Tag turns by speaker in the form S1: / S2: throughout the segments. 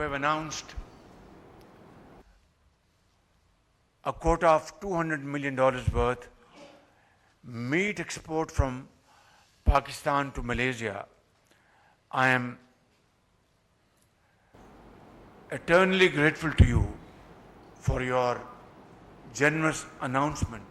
S1: have announced a quota of $200 million worth meat export from Pakistan to Malaysia. I am eternally grateful to you for your generous announcement.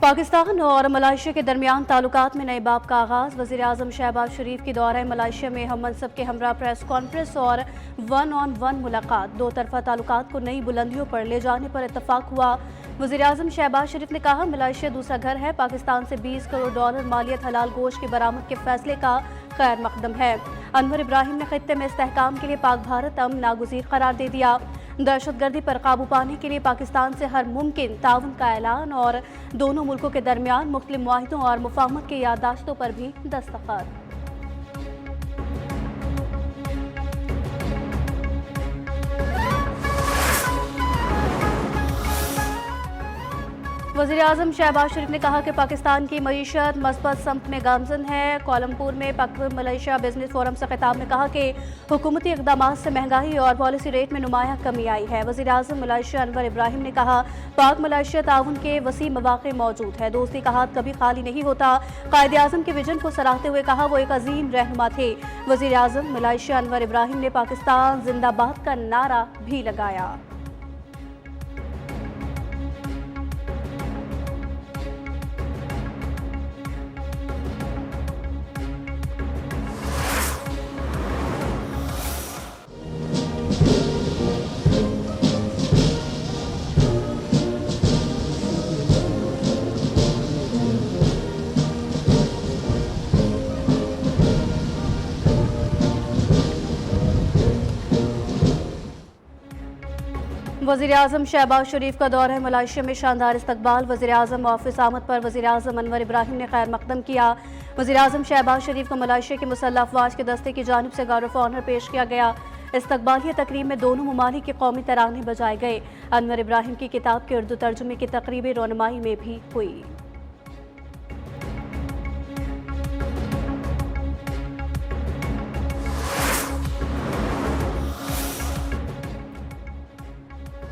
S2: Pakistan और मलाइशिया के दरमियान ताल्लुकात में नए बाब का आगाज़। वज़ीर-ए-आज़म शहबाज शरीफ की दौरे मलाइशिया में हम मनसब के हमरा प्रेस कॉन्फ्रेंस और 1-on-1 मुलाकात। दो तरफा ताल्लुकात को नई बुलंदियों पर ले जाने पर इत्तफाक हुआ। वज़ीर-ए-आज़म शहबाज शरीफ ने कहा, मलाइशिया दूसरा घर है। पाकिस्तान से $20 करोड़ मालियत हलाल गोश्त की बरामद के फैसले का खैर मकदम है। अनवर इब्राहिम ने खित्ते में इस्तेहकाम के लिए पाक भारत अमन नागुज़ीर करार दे दिया। दहशतगर्दी पर काबू पाने के लिए पाकिस्तान से हर मुमकिन ताउन का ऐलान और दोनों मुल्कों के दरमियान मुख्तलिफ मुआहिदों और मुफाहमत की याददाश्तों पर भी दस्तखत। वज़ीर-ए-आज़म शहबाज शरीफ ने कहा कि पाकिस्तान की मईशत मस्बत समत में गामजन है। कोलमपुर में पाक मलेशिया बिजनेस फोरम से खिताब में कहा कि हुकूमती इक़दामात से महंगाई और पॉलिसी रेट में नुमाया कमी आई है। वज़ीर-ए-आज़म मलेशिया अनवर इब्राहिम ने कहा, पाक मलेशिया ताउन के वसी मौक़े मौजूद है। दोस्ती का हाथ कभी खाली नहीं होता। कायद-ए-आज़म के विजन को सराहते हुए कहा, वो एक अजीम रहनुमा थे। वज़ीर-ए-आज़म मलेशिया अनवर इब्राहिम ने पाकिस्तान जिंदाबाद का नारा भी लगाया। वज़ीर-ए-आज़म शहबाज शरीफ का दौरा मलाइशिया में शानदार इस्तकबाल। वज़ीर-ए-आज़म ऑफिस आमद पर वज़ीर-ए-आज़म अनवर इब्राहिम ने खैर मकदम किया। वज़ीर-ए-आज़म शहबाज शरीफ को मलाइशिया के मुसल्लह अफ़वाज के दस्ते की जानिब से गार्ड ऑफ ऑनर पेश किया गया। इस्तकबालिया तकरीब में दोनों ममालिक के कौमी तराने बजाए गए। अनवर इब्राहिम की किताब के उर्दू तर्जुमे की तकरीब रोनमाई में भी हुई।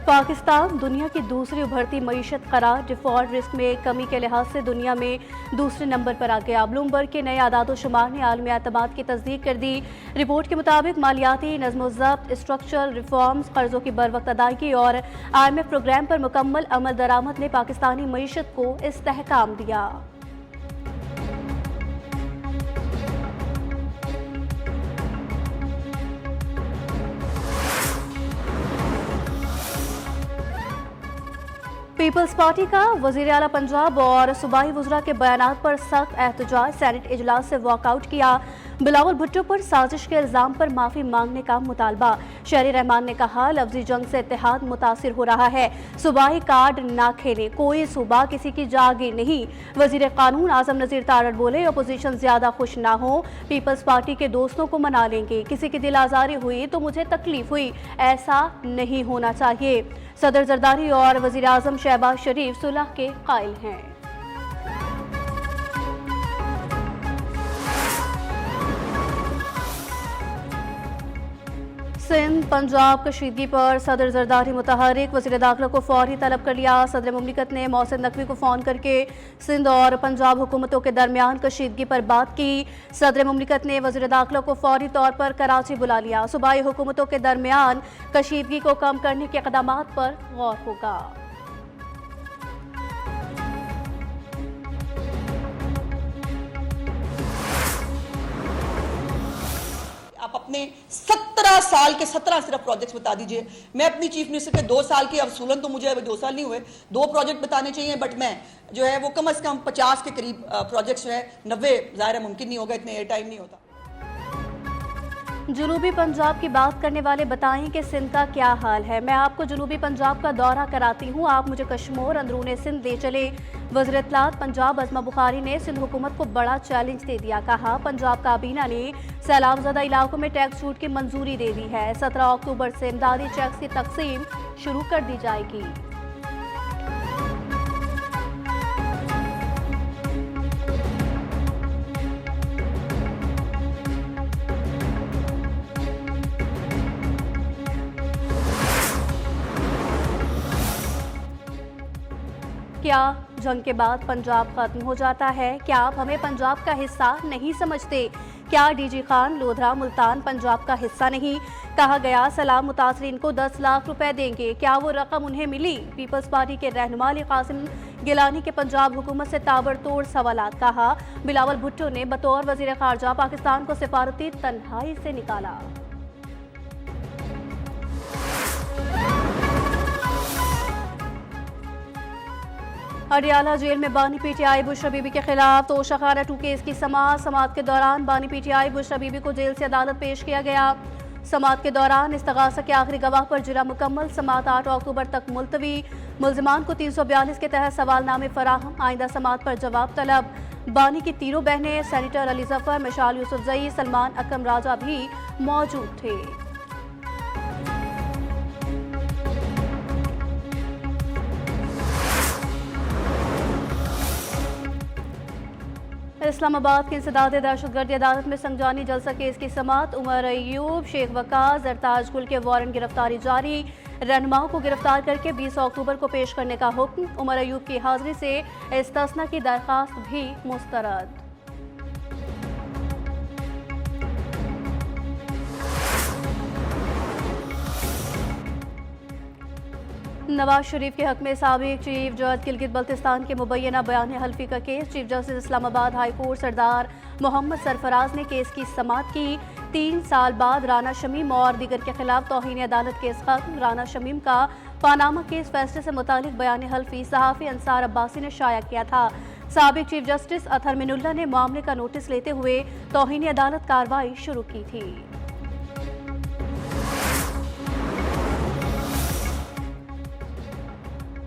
S2: पाकिस्तान दुनिया की दूसरी उभरती मईशत करार। डिफॉल्ट रिस्क में कमी के लिहाज से दुनिया में दूसरे नंबर पर आ गया। ब्लूमबर्ग के नए आदाद शुमार ने आलमी एतमाद की तस्दीक कर दी। रिपोर्ट के मुताबिक मालियाती नज़्म-ओ-ज़ब्त, स्ट्रक्चरल रिफॉर्म्स, कर्जों की बरवक्त अदायगी और IMF प्रोग्राम पर मुकम्मल अमल दरामद ने पाकिस्तानी मईशत को इस्तेहकाम दिया। पीपल्स पार्टी का वज़ीर आला पंजाब और सूबाई वज़रा के बयानात पर सख्त एहतजाज। सेनेट इजलास से वॉकआउट किया। बिलावल भुट्टो पर साजिश के इल्ज़ाम पर माफ़ी मांगने का मुतालबा। शहरी रहमान ने कहा, लफ्ज़ी जंग से इत्तेहाद मुतासिर हो रहा है। सूबाई कार्ड ना खेले, कोई सूबा किसी की जागीर नहीं। वज़ीर कानून आज़म नज़ीर तारड़ बोले, अपोजिशन ज़्यादा खुश ना हो, पीपल्स पार्टी के दोस्तों को मना लेंगे। किसी की दिल आज़ारी हुई तो मुझे तकलीफ हुई, ऐसा नहीं होना चाहिए। सदर जरदारी और वज़ीर-ए-आज़म शहबाज शरीफ सुलह के कायल हैं। सिंध पंजाब कशीदगी पर सदर जरदारी मुतहरिक। वज़ीर दाखिला को फौरी तलब कर लिया। सदर मुमलिकत ने मोहसिन नकवी को फ़ोन करके सिंध और पंजाब हुकूमतों के दरमियान कशीदगी पर बात की। सदर मुमलिकत ने वज़ीर दाखिला को फौरी तौर पर कराची बुला लिया। सूबाई हुकूमतों के दरमियान कशीदगी को कम करने के इक़दामात पर गौर होगा।
S3: आप अपने 17 साल के 17 सिर्फ प्रोजेक्ट्स बता दीजिए। मैं अपनी चीफ मिनिस्टर के 2 साल के अवसूलन तो मुझे अभी 2 साल नहीं हुए, 2 प्रोजेक्ट बताने चाहिए, बट मैं जो है वो कम से कम 50 के करीब प्रोजेक्ट्स जो है, 90 ज़ाहिर है मुमकिन नहीं होगा, इतने एयर टाइम नहीं होता।
S2: जनूबी पंजाब की बात करने वाले बताएं कि सिंध का क्या हाल है। मैं आपको जनूबी पंजाब का दौरा कराती हूँ, आप मुझे कश्मीर अंदरूने सिंध ले चले। वज़ीर इत्तलात पंजाब अज़मा बुखारी ने सिंध हुकूमत को बड़ा चैलेंज दे दिया। कहा, पंजाब काबीना ने सैलाब ज़दा इलाकों में टैक्स छूट की मंजूरी दे दी है। 17 अक्टूबर से इमदादी चेक्स की तकसीम शुरू कर दी जाएगी। क्या जंग के बाद पंजाब खत्म हो जाता है? क्या आप हमें पंजाब का हिस्सा नहीं समझते? क्या डीजी खान लोधरा मुल्तान पंजाब का हिस्सा नहीं? कहा गया सलाम मुतासरीन को 10 लाख रुपए देंगे, क्या वो रकम उन्हें मिली? पीपल्स पार्टी के रहनुमा अली कासिम गिलानी के पंजाब हुकूमत से ताबड़तोड़ सवालात। कहा बिलावल भुट्टो ने बतौर वजीर खारजा पाकिस्तान को सिफारती तन्हाई से निकाला। अडियाला जेल में बानी पीटीआई बुशरा बीबी के खिलाफ तोशाखाना 2 केस की समाअत के दौरान बानी पीटीआई बुशरा बीबी को जेल से अदालत पेश किया गया। समाअत के दौरान इस्तगासा के आखिरी गवाह पर जिरा मुकम्मल। समाअत 8 अक्टूबर तक मुलतवी। मुल्जिमान को 342 के तहत सवालनामे फराहम। आइंदा समाअत पर जवाब तलब। बानी की तीनों बहनें सेनेटर अली जफर, मिशाल यूसुफजई, सलमान अकरम राजा भी मौजूद थे। इस्लामाबाद की इंसदाद दहशतगर्दी अदालत में संजानी जलसा केस की समाअत। उमर अयूब, शेख वकास, जरताज गुल के वारंट गिरफ्तारी जारी। रहनुमाओं को गिरफ्तार करके 20 अक्टूबर को पेश करने का हुक्म। उमर अयूब की हाजिरी से इस्तिस्ना की दरखास्त भी मुस्तरद। नवाज शरीफ के हक में साबिक चीफ जज गिलगित बल्तिस्तान के मुबैना बयान हल्फी का case. Chief justice Islamabad high court Sardar Mohammad Sarfaraz ने केस की समाअत की। 3 साल बाद राना शमीम और दीगर के खिलाफ तौहीन अदालत केस खत्म। राना शमीम का पानामा केस फैसले से मुतालिक बयान हल्फी सहाफ़ी अंसार अब्बासी ने शाया किया था। साबिक चीफ जस्टिस अतहर मिनुल्लाह ने मामले का नोटिस लेते हुए तौहीन अदालत कार्रवाई शुरू की थी।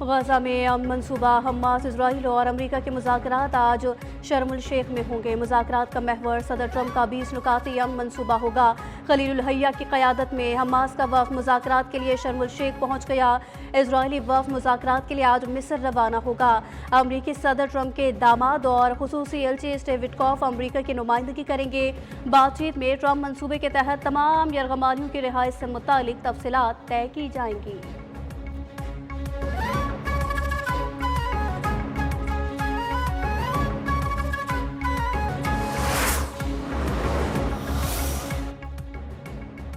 S2: गजा में अमन मनसूबा हमास, इजराइल और अमरीका के मुज़ाकरात आज शर्म शेख में होंगे। मुज़ाकरात का महवर सदर ट्रंप का 20 नुकाती अमन मनसूबा होगा। खलील हैया की क़यादत में हमास का वफ़द मुज़ाकरात के लिए शर्म शेख पहुँच गया। इजरायली वफ़द मुज़ाकरात के लिए आज मिस्र रवाना होगा। अमरीकी सदर ट्रंप के दामाद और खुसूसी एलची स्टीव विटकॉफ अमरीका की नुमाइंदगी करेंगे। बातचीत में ट्रंप मनसूबे के तहत तमाम यरगमानियों की रिहाई से मुतालिक तफसीलात तय की जाएंगी।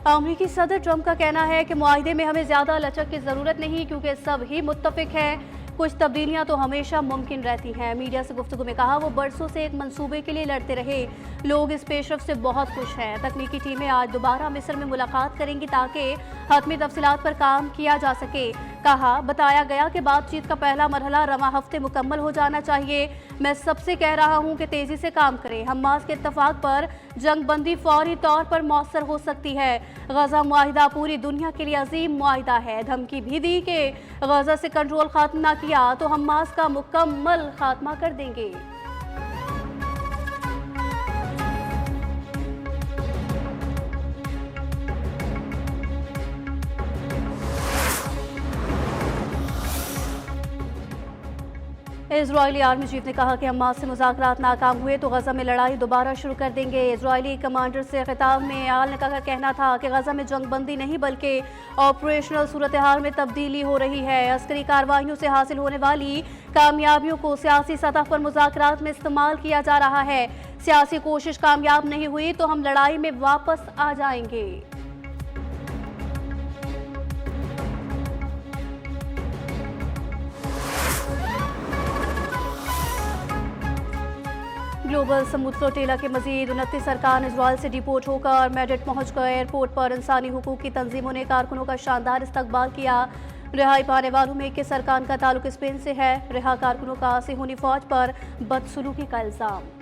S2: अमरीकी सदर ट्रंप का कहना है कि मुआहदे में हमें ज़्यादा लचक की ज़रूरत नहीं, क्योंकि सब ही मुत्तफिक हैं। कुछ तब्दीलियां तो हमेशा मुमकिन रहती हैं। मीडिया से गुफ्तगू में कहा वो बरसों से एक मंसूबे के लिए लड़ते रहे। लोग इस पेशरफ से बहुत खुश हैं। तकनीकी टीमें आज दोबारा मिस्र में मुलाकात करेंगी ताकि हतमी तफसीलात पर काम किया जा सके। कहा बताया गया कि बातचीत का पहला मरहला रवां हफ्ते मुकम्मल हो जाना चाहिए। मैं सबसे कह रहा हूं कि तेजी से काम करें। हमास के इत्तफाक पर जंग बंदी फौरी तौर पर मौसर हो सकती है। गजा मुआहिदा पूरी दुनिया के लिए अजीम मुआहिदा है। धमकी भी दी कि गजा से कंट्रोल खत्म ना किया तो हमास का मुकम्मल खात्मा कर देंगे। इजरायली आर्मी चीफ ने कहा कि हमास से मुज़ाकरात नाकाम हुए तो गजा में लड़ाई दोबारा शुरू कर देंगे। इजरायली कमांडर से खिताब में आल ने का कहना था कि गजा में जंग बंदी नहीं बल्कि ऑपरेशनल सूरत हाल में तब्दीली हो रही है। अस्करी कार्रवाइयों से हासिल होने वाली कामयाबियों को सियासी सतह पर मुज़ाकरात में इस्तेमाल किया जा रहा है। सियासी कोशिश कामयाब नहीं हुई तो हम लड़ाई में वापस आ जाएंगे। ग्लोबल समुद्र फ्लोटेला के मजीद 29 अरकान इजराइल से डिपोर्ट होकर मेडेट पहुंच गए। एयरपोर्ट पर इंसानी हुकूक की तंजीमों ने कारकुनों का शानदार इस्तकबाल किया। रिहाई पाने वालों में 21 अरकान का ताल्लुक स्पेन से है। रिहा कारकुनों का सिहूनी फौज पर बदसलूकी का इल्जाम।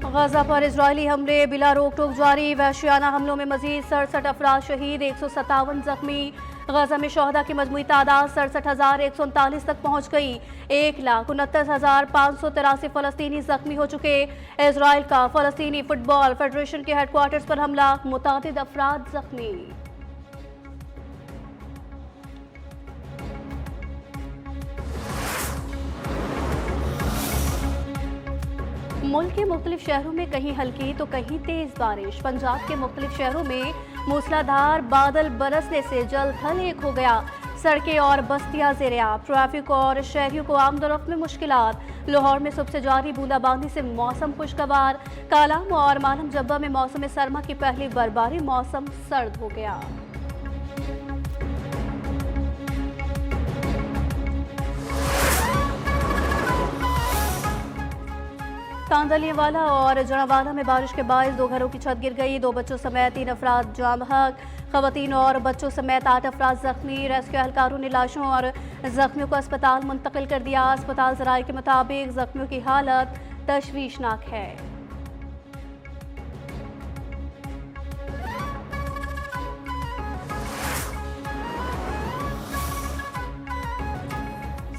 S2: गजा पर इजरायली हमले बिला रोक टोक जारी। वहशियाना हमलों में मजीद 67 अफराद शहीद, 157 जख्मी। गजा में शोहदा की मजमूई तादाद 67,139 तक पहुँच गई। 1,69,583 फ़लस्तीनी जख्मी हो चुके। इजराइल का फ़लस्तीनी फुटबॉल फेडरेशन के हेडक्वार्टर्स पर हमला, मुतादिद अफराद जख्मी। मुल्क के मुख्तलिफ शहरों में कहीं हल्की तो कहीं तेज बारिश। पंजाब के मुख्तलिफ शहरों में मूसलाधार बादल बरसने से जल थल एक हो गया। सड़कें और बस्तियां ज़ेर-ए-आब। ट्रैफिक और शहरियों को आमदोरफ्त में मुश्किलात। लाहौर में सुबह से जारी बूंदाबांदी से मौसम खुशगवार। कालाम और मालम जब्बा में मौसम सरमा की पहली बर्फबारी, मौसम सर्द हो गया। तांदलियावाला और जड़ावाला में बारिश के बायस 2 घरों की छत गिर गई। 2 बच्चों समेत 3 अफराद जाँ बहक। खवातीन और बच्चों समेत 8 अफराद जख्मी। रेस्क्यू एहलकारों ने लाशों और जख्मियों को अस्पताल मुंतकिल कर दिया। अस्पताल ज़राए के मुताबिक जख्मियों की हालत तशवीशनाक है।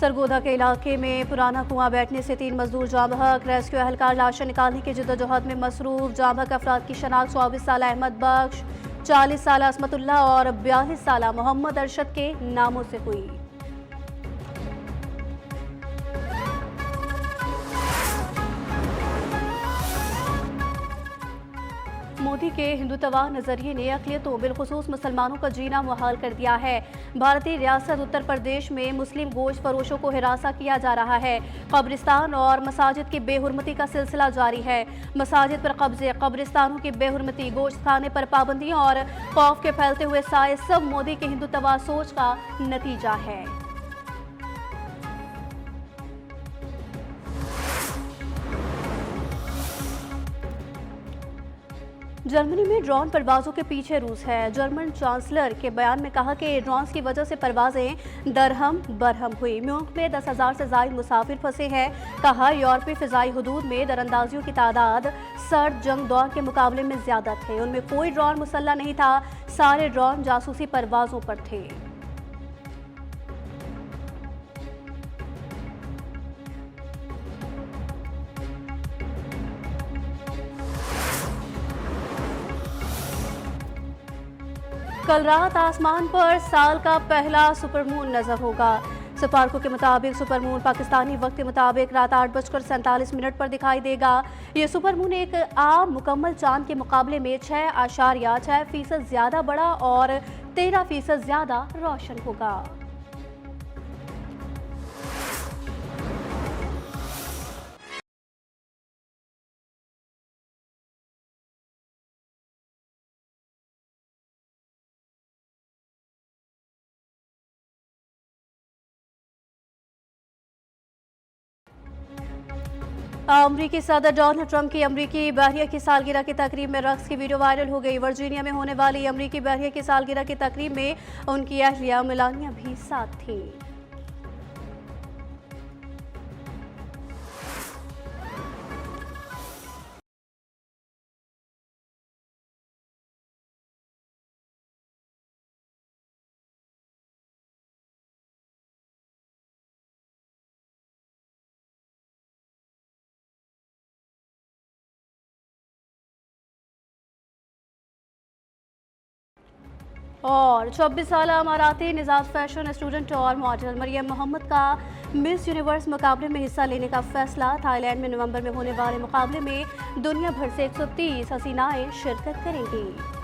S2: सरगोधा के इलाके में पुराना कुआं बैठने से 3 मजदूर जाँ बहक। रेस्क्यू एहलकार लाशें निकालने की जद्दोजहद में मसरूफ। जाँ बहक अफराद की शनाख्त 24 साल अहमद बख्श, 40 साल असमतुल्लाह और 42 साल मोहम्मद अरशद के नामों से हुई। मोदी के हिंदुत्वा नजरिए ने अक़लियतों बिलखुसूस मुसलमानों का जीना मुहाल कर दिया है। भारतीय रियासत उत्तर प्रदेश में मुस्लिम गोश्त फरोशों को हिरासा किया जा रहा है। कब्रिस्तान और मसाजिद की बेहुरमती का सिलसिला जारी है। मसाजिद पर कब्जे, कब्रिस्तानों की बेहुरमती, गोश्त खाने पर पाबंदियां और खौफ के फैलते हुए साए सब मोदी के हिंदुत्वा सोच का नतीजा है। जर्मनी में ड्रोन परवाजों के पीछे रूस है। जर्मन चांसलर के बयान में कहा कि ड्रोन्स की वजह से परवाजें दरहम बरहम हुई। म्यूनिख में 10,000 से ज़ायद मुसाफिर फंसे हैं। कहा यूरोपीय फ़िज़ाई हुदूद में दरअंदाजियों की तादाद सर्द जंग दौर के मुकाबले में ज़्यादा थे। उनमें कोई ड्रोन मुसल्लह नहीं था। सारे ड्रोन जासूसी परवाजों पर थे। कल रात आसमान पर साल का पहला सुपरमून नजर होगा। सिफारकों के मुताबिक सुपरमून पाकिस्तानी वक्त के मुताबिक रात 8:47 पर दिखाई देगा। ये सुपरमून एक आम मुकम्मल चांद के मुकाबले में 6.6% ज़्यादा बड़ा और 13% ज़्यादा रोशन होगा। अमरीकी सदर डोनाल्ड ट्रंप की अमरीकी बहरिया की सालगिरह की तकरीब में रक्स की वीडियो वायरल हो गई। वर्जीनिया में होने वाली अमरीकी बहरिया की सालगिरह की तकरीब में उनकी अहलिया मेलानिया भी साथ थी। और 24 साल अमाराती निजात फैशन स्टूडेंट और मॉडल मरियम मोहम्मद का मिस यूनिवर्स मुकाबले में हिस्सा लेने का फैसला। थाईलैंड में नवंबर में होने वाले मुकाबले में दुनिया भर से 130 हसीनाएं शिरकत करेंगी।